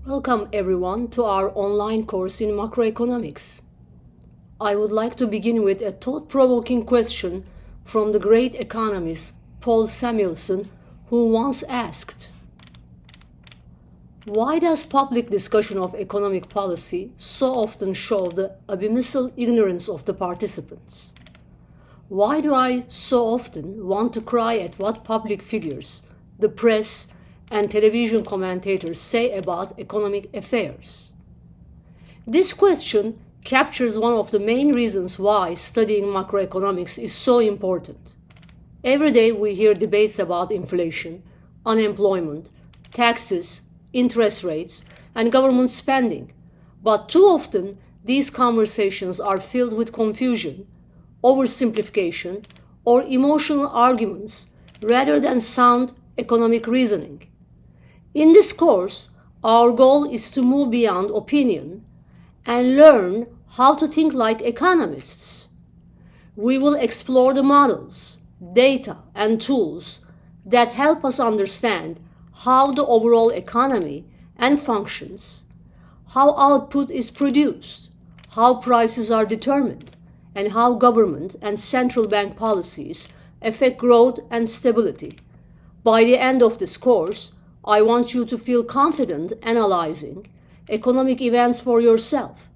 Welcome everyone to our online course in macroeconomics. I would like to begin with a thought-provoking question from the great economist Paul Samuelson, who once asked, "Why does public discussion of economic policy so often show the abyssal ignorance of the participants? Why do I so often want to cry at what public figures, the press, and television commentators say about economic affairs?" This question captures one of the main reasons why studying macroeconomics is so important. Every day we hear debates about inflation, unemployment, taxes, interest rates, and government spending. But too often, these conversations are filled with confusion, oversimplification, or emotional arguments rather than sound economic reasoning. In this course, our goal is to move beyond opinion and learn how to think like economists. We will explore the models, data, and tools that help us understand how the overall economy and functions, how output is produced, how prices are determined, and how government and central bank policies affect growth and stability. By the end of this course, I want you to feel confident analyzing economic events for yourself,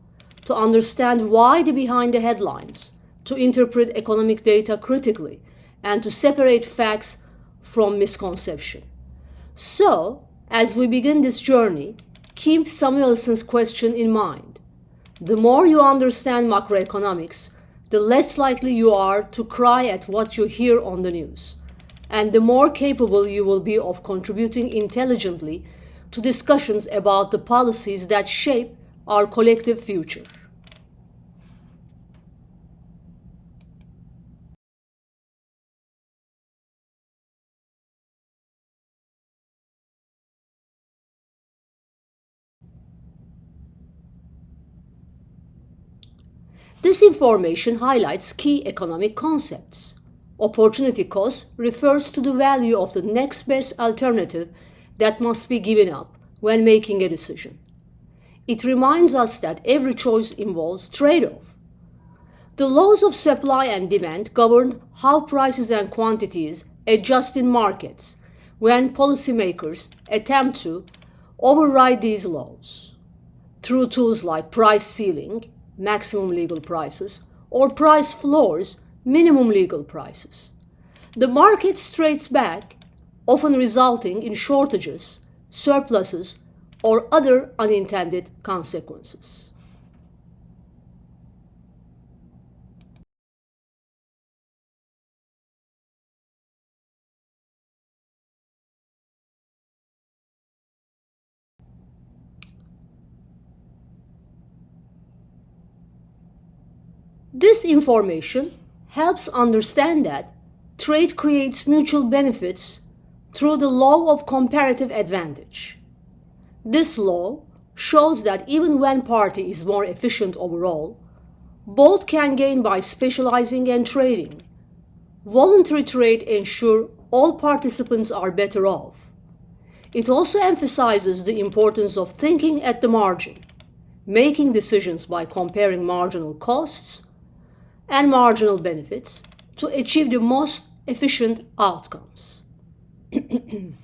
to understand why behind the headlines, to interpret economic data critically, and to separate facts from misconception. So, as we begin this journey, keep Samuelson's question in mind. The more you understand macroeconomics, the less likely you are to cry at what you hear on the news, and the more capable you will be of contributing intelligently to discussions about the policies that shape our collective future. This information highlights key economic concepts. Opportunity cost refers to the value of the next best alternative that must be given up when making a decision. It reminds us that every choice involves trade-off. The laws of supply and demand govern how prices and quantities adjust in markets when policymakers attempt to override these laws through tools like price ceiling, maximum legal prices, or price floors, minimum legal prices. The market trades back, often resulting in shortages, surpluses, or other unintended consequences. This information helps understand that trade creates mutual benefits through the law of comparative advantage. This law shows that even when party is more efficient overall, both can gain by specializing and trading. Voluntary trade ensures all participants are better off. It also emphasizes the importance of thinking at the margin, making decisions by comparing marginal costs and marginal benefits to achieve the most efficient outcomes. An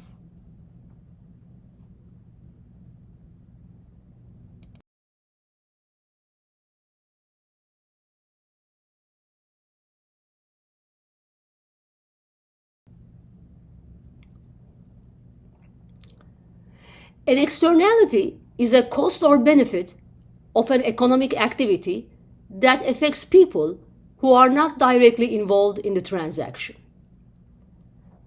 externality is a cost or benefit of an economic activity that affects people who are not directly involved in the transaction.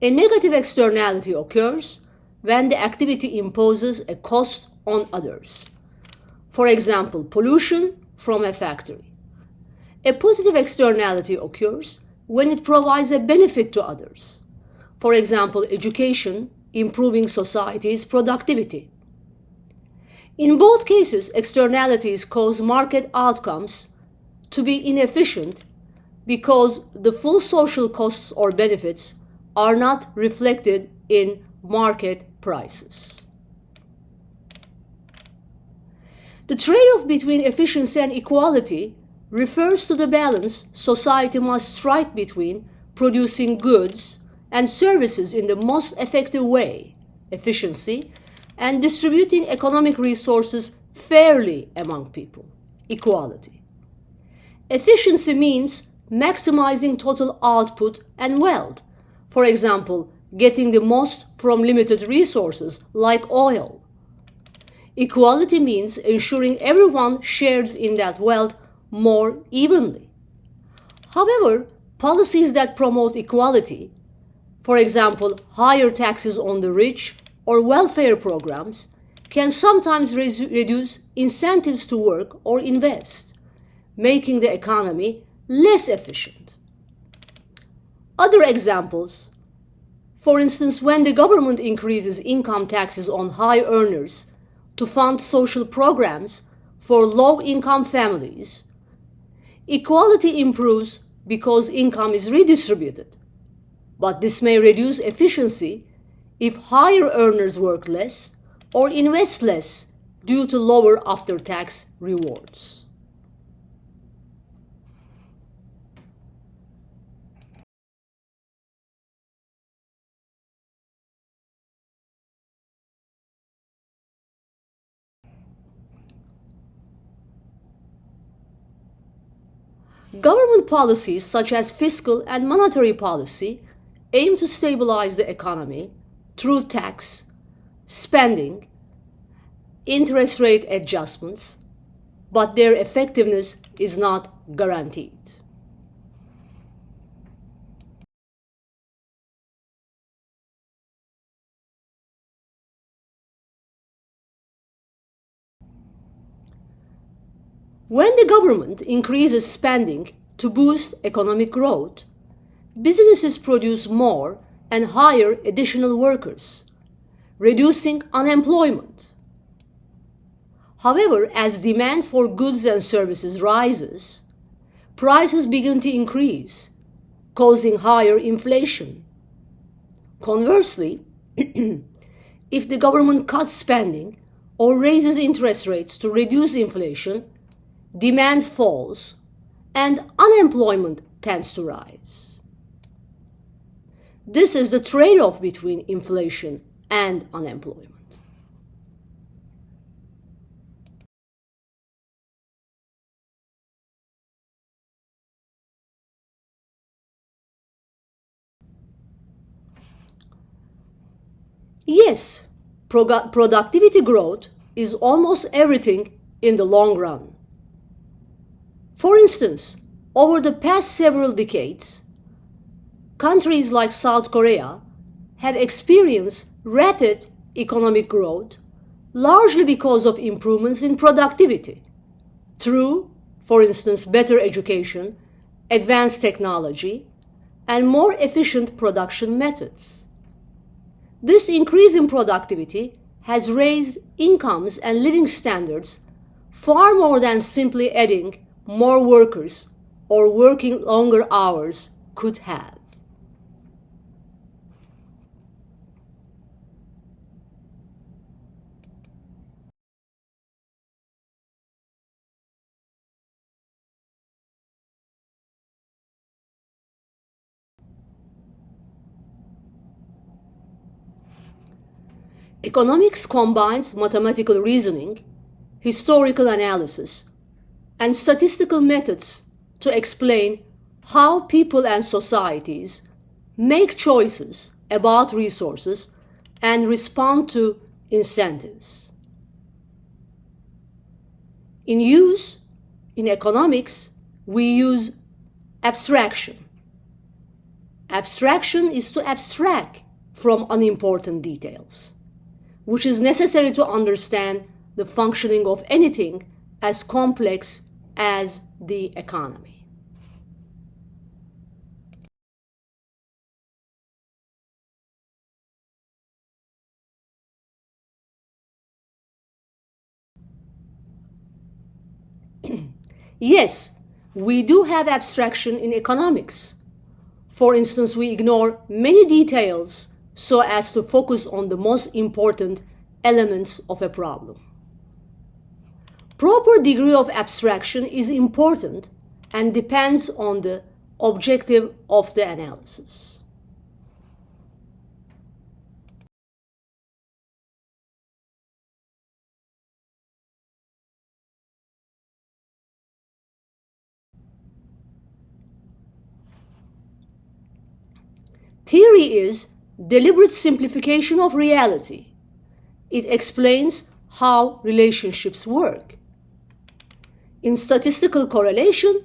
A negative externality occurs when the activity imposes a cost on others. For example, pollution from a factory. A positive externality occurs when it provides a benefit to others. For example, education improving society's productivity. In both cases, externalities cause market outcomes to be inefficient because the full social costs or benefits are not reflected in market prices. The trade-off between efficiency and equality refers to the balance society must strike between producing goods and services in the most effective way, efficiency, and distributing economic resources fairly among people, equality. Efficiency means maximizing total output and wealth. For example, getting the most from limited resources like oil. Equality means ensuring everyone shares in that wealth more evenly. However, policies that promote equality, for example, higher taxes on the rich or welfare programs, can sometimes reduce incentives to work or invest, making the economy less efficient. Other examples, for instance, when the government increases income taxes on high earners to fund social programs for low-income families, equality improves because income is redistributed. But this may reduce efficiency if higher earners work less or invest less due to lower after-tax rewards. Government policies such as fiscal and monetary policy aim to stabilize the economy through tax, spending, interest rate adjustments, but their effectiveness is not guaranteed. When the government increases spending to boost economic growth, businesses produce more and hire additional workers, reducing unemployment. However, as demand for goods and services rises, prices begin to increase, causing higher inflation. Conversely, if the government cuts spending or raises interest rates to reduce inflation, demand falls and unemployment tends to rise. This is the trade-off between inflation and unemployment. Yes, productivity growth is almost everything in the long run. For instance, over the past several decades, countries like South Korea have experienced rapid economic growth largely because of improvements in productivity through, for instance, better education, advanced technology, and more efficient production methods. This increase in productivity has raised incomes and living standards far more than simply adding more workers or working longer hours could have. Economics combines mathematical reasoning, historical analysis, and statistical methods to explain how people and societies make choices about resources and respond to incentives. In economics, we use abstraction. Abstraction is to abstract from unimportant details, which is necessary to understand the functioning of anything as complex as the economy. Yes, we do have abstraction in economics. For instance, we ignore many details so as to focus on the most important elements of a problem. Proper degree of abstraction is important and depends on the objective of the analysis. Theory is deliberate simplification of reality. It explains how relationships work. In statistical correlation,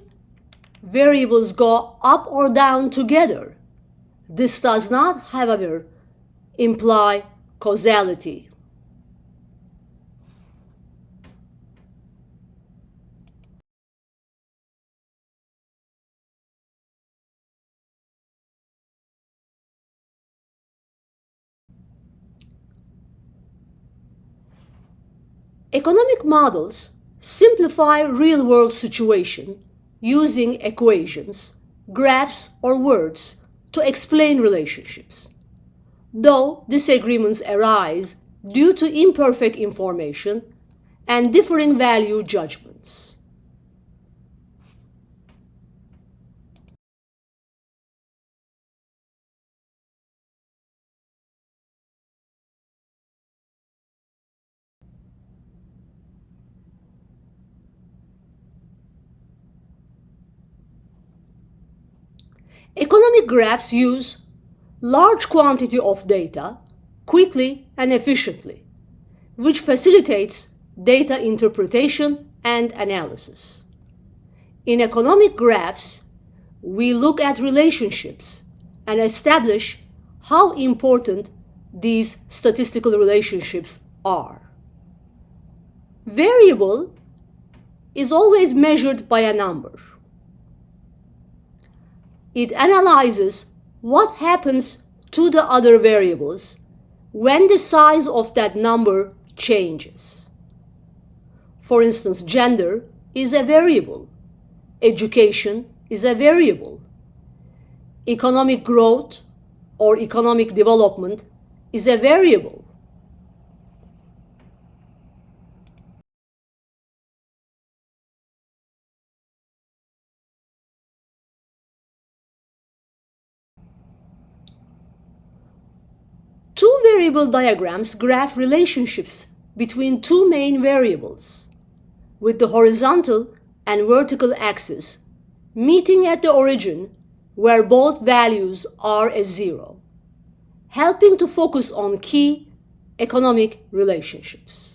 variables go up or down together. This does not, however, imply causality. Economic models simplify real-world situation using equations, graphs, or words to explain relationships. Though disagreements arise due to imperfect information and differing value judgments. Economic graphs use large quantity of data quickly and efficiently, which facilitates data interpretation and analysis. In economic graphs, we look at relationships and establish how important these statistical relationships are. Variable is always measured by a number. It analyzes what happens to the other variables when the size of that number changes. For instance, gender is a variable. Education is a variable. Economic growth or economic development is a variable. Two variable diagrams graph relationships between two main variables, with the horizontal and vertical axis meeting at the origin where both values are a zero, helping to focus on key economic relationships.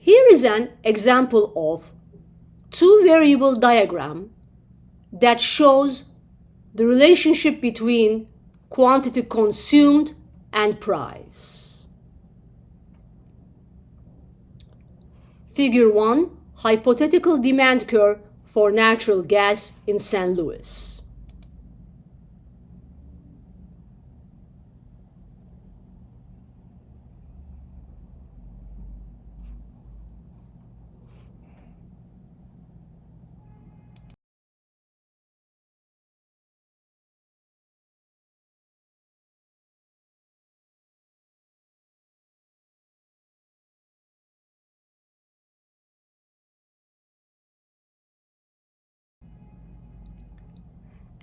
Here is an example of two variable diagram that shows the relationship between quantity consumed and price. Figure 1, hypothetical demand curve for natural gas in St. Louis.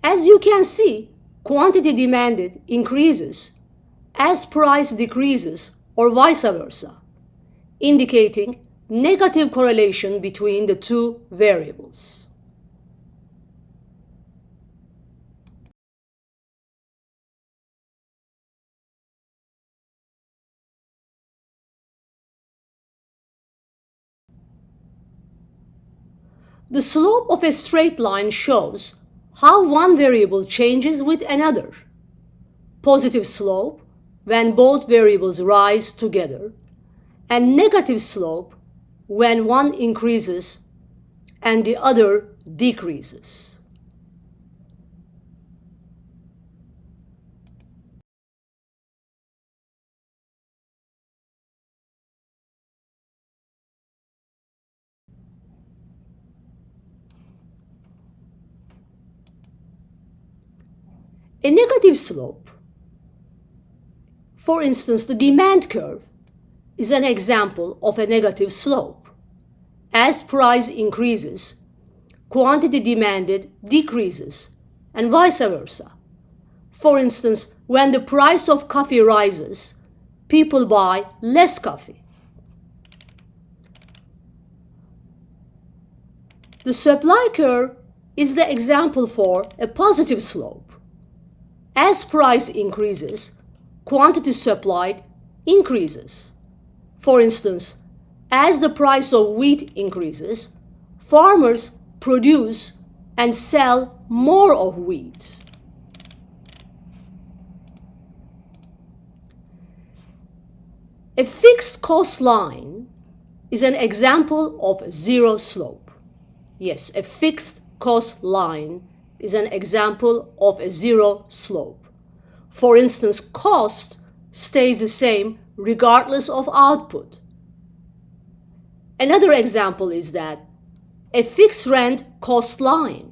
As you can see, quantity demanded increases as price decreases or vice versa, indicating negative correlation between the two variables. The slope of a straight line shows how one variable changes with another. Positive slope when both variables rise together, and negative slope when one increases and the other decreases. A negative slope, for instance, the demand curve, is an example of a negative slope. As price increases, quantity demanded decreases, and vice versa. For instance, when the price of coffee rises, people buy less coffee. The supply curve is the example for a positive slope. As price increases, quantity supplied increases. For instance, as the price of wheat increases, farmers produce and sell more of wheat. A fixed cost line is an example of a zero slope. Yes, a fixed cost line is an example of a zero slope. For instance, cost stays the same regardless of output. Another example is that a fixed rent cost line.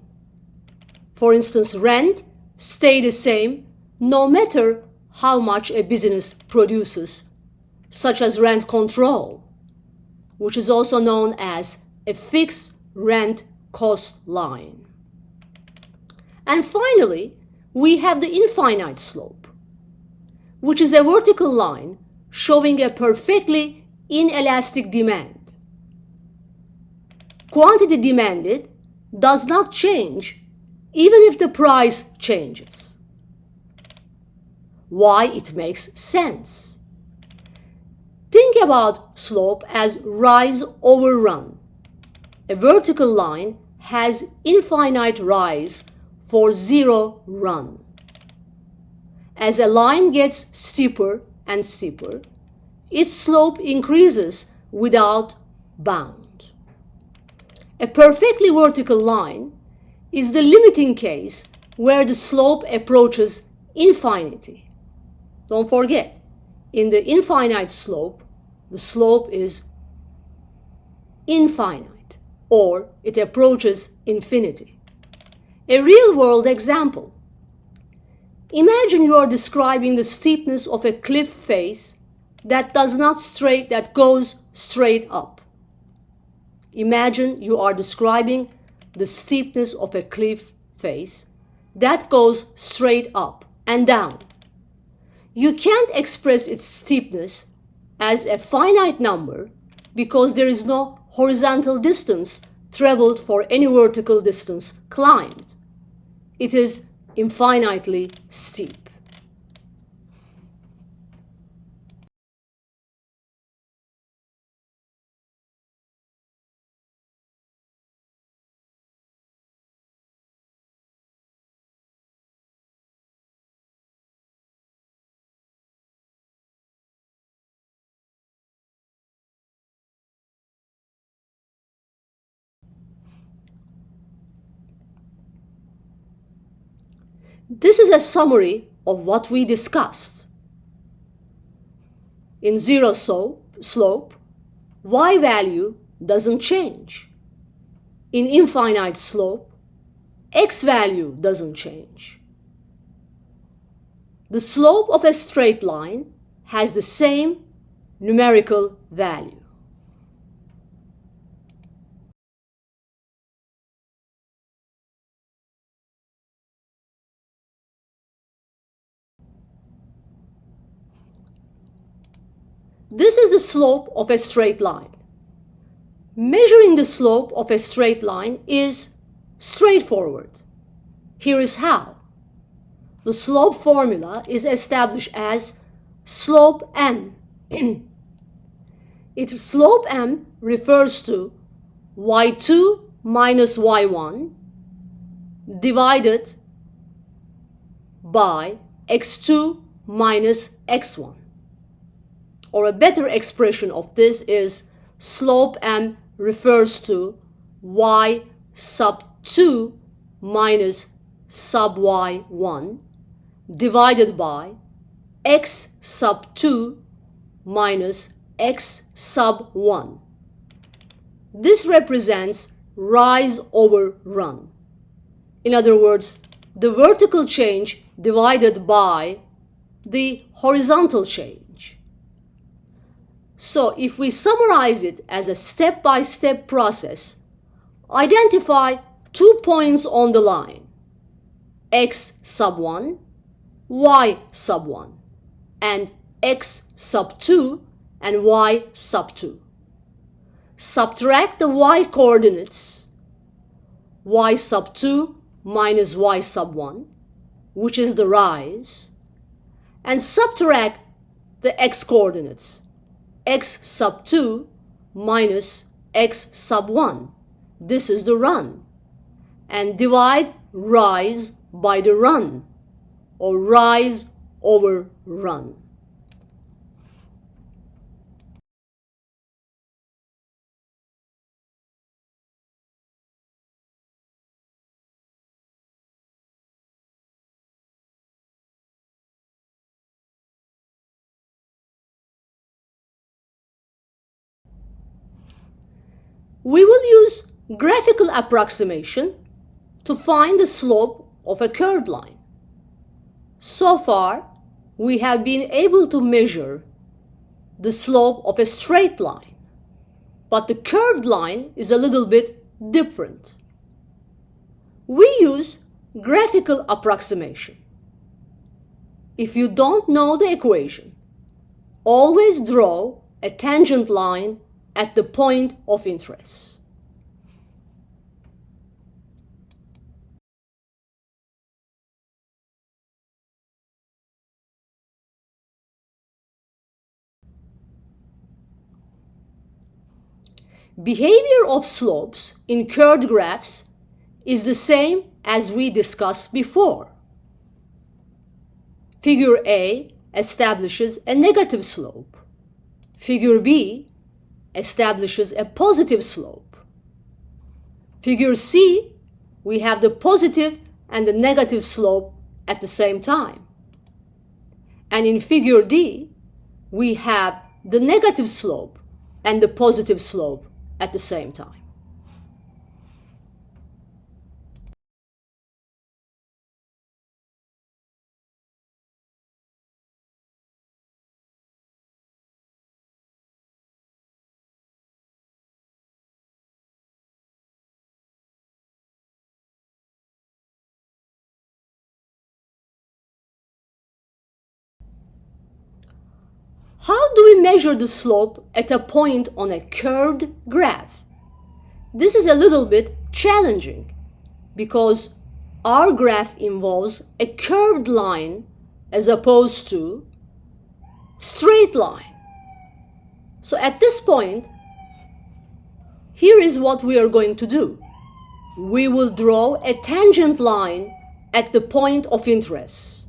For instance, rent stays the same no matter how much a business produces, such as rent control, which is also known as a fixed rent cost line. And finally, we have the infinite slope, which is a vertical line showing a perfectly inelastic demand. Quantity demanded does not change even if the price changes. Why it makes sense? Think about slope as rise over run. A vertical line has infinite rise for zero run. As a line gets steeper and steeper, its slope increases without bound. A perfectly vertical line is the limiting case where the slope approaches infinity. Don't forget, in the infinite slope, the slope is infinite, or it approaches infinity. A real-world example. Imagine you are describing the steepness of a cliff face that goes straight up. Imagine you are describing the steepness of a cliff face that goes straight up and down. You can't express its steepness as a finite number because there is no horizontal distance traveled for any vertical distance climbed. It is infinitely steep. This is a summary of what we discussed. In zero slope, y value doesn't change. In infinite slope, x value doesn't change. The slope of a straight line has the same numerical value. This is the slope of a straight line. Measuring the slope of a straight line is straightforward. Here is how. The slope formula is established as slope m. Slope m refers to y2 minus y1 divided by x2 minus x1. Or a better expression of this is slope m refers to y sub 2 minus sub y1 divided by x sub 2 minus x sub 1. This represents rise over run. In other words, the vertical change divided by the horizontal change. So if we summarize it as a step-by-step process, identify 2 points on the line, x sub 1, y sub 1, and x sub 2 and y sub 2. Subtract the y coordinates, y sub 2 minus y sub 1, which is the rise, and subtract the x coordinates, x sub 2 minus x sub 1. This is the run. And divide rise by the run, or rise over run. We will use graphical approximation to find the slope of a curved line. So far, we have been able to measure the slope of a straight line, but the curved line is a little bit different. We use graphical approximation. If you don't know the equation, always draw a tangent line at the point of interest. Behavior of slopes in curved graphs is the same as we discussed before. Figure A establishes a negative slope. Figure B establishes a positive slope. Figure C, we have the positive and the negative slope at the same time. And in figure D, we have the negative slope and the positive slope at the same time. How do we measure the slope at a point on a curved graph? This is a little bit challenging because our graph involves a curved line as opposed to straight line. So at this point, here is what we are going to do. We will draw a tangent line at the point of interest.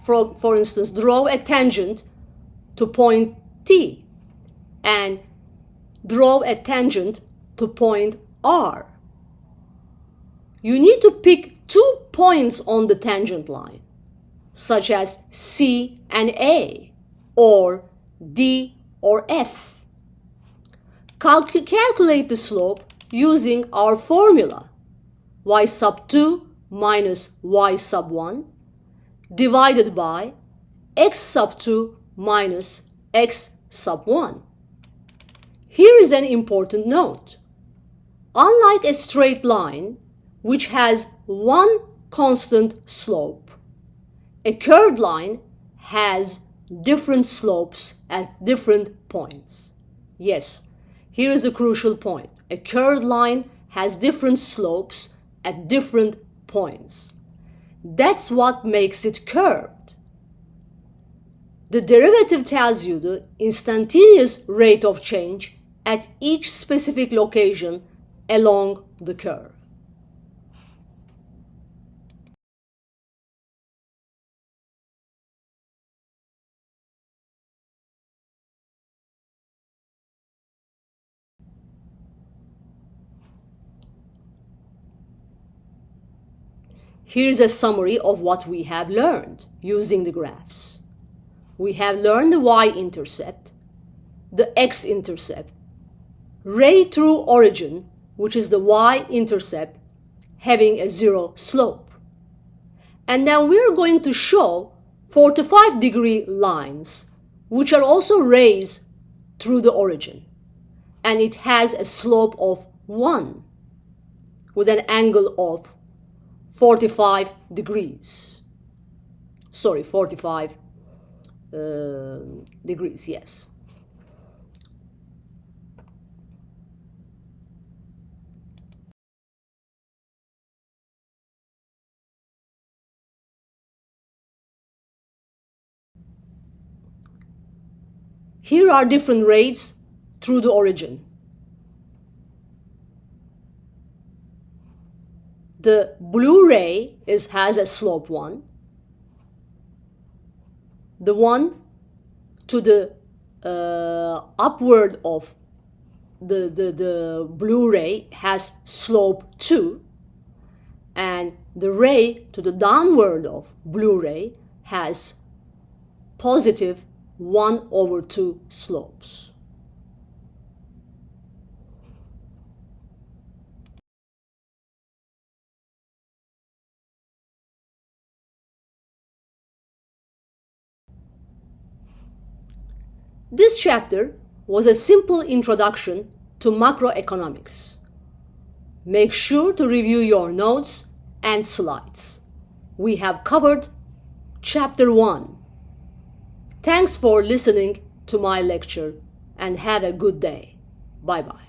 For instance, draw a tangent to point T and draw a tangent to point R. You need to pick 2 points on the tangent line, such as C and A, or D or F. Calculate the slope using our formula, y sub 2 minus y sub 1 divided by x sub 2 minus x sub 1. Here is an important note. Unlike a straight line, which has one constant slope, a curved line has different slopes at different points. Yes, here is the crucial point. A curved line has different slopes at different points. That's what makes it curved. The derivative tells you the instantaneous rate of change at each specific location along the curve. Here's a summary of what we have learned using the graphs. We have learned the y-intercept, the x-intercept, ray through origin, which is the y-intercept having a zero slope. And then we're going to show 45-degree lines, which are also rays through the origin. And it has a slope of 1 with an angle of 45 degrees. Sorry, 45 degrees, yes. Here are different rays through the origin. The blue ray has a slope 1. The one to the upward of the blue ray has slope 2. And the ray to the downward of blue ray has positive 1/2 slopes. This chapter was a simple introduction to macroeconomics. Make sure to review your notes and slides. We have covered Chapter 1. Thanks for listening to my lecture and have a good day. Bye-bye.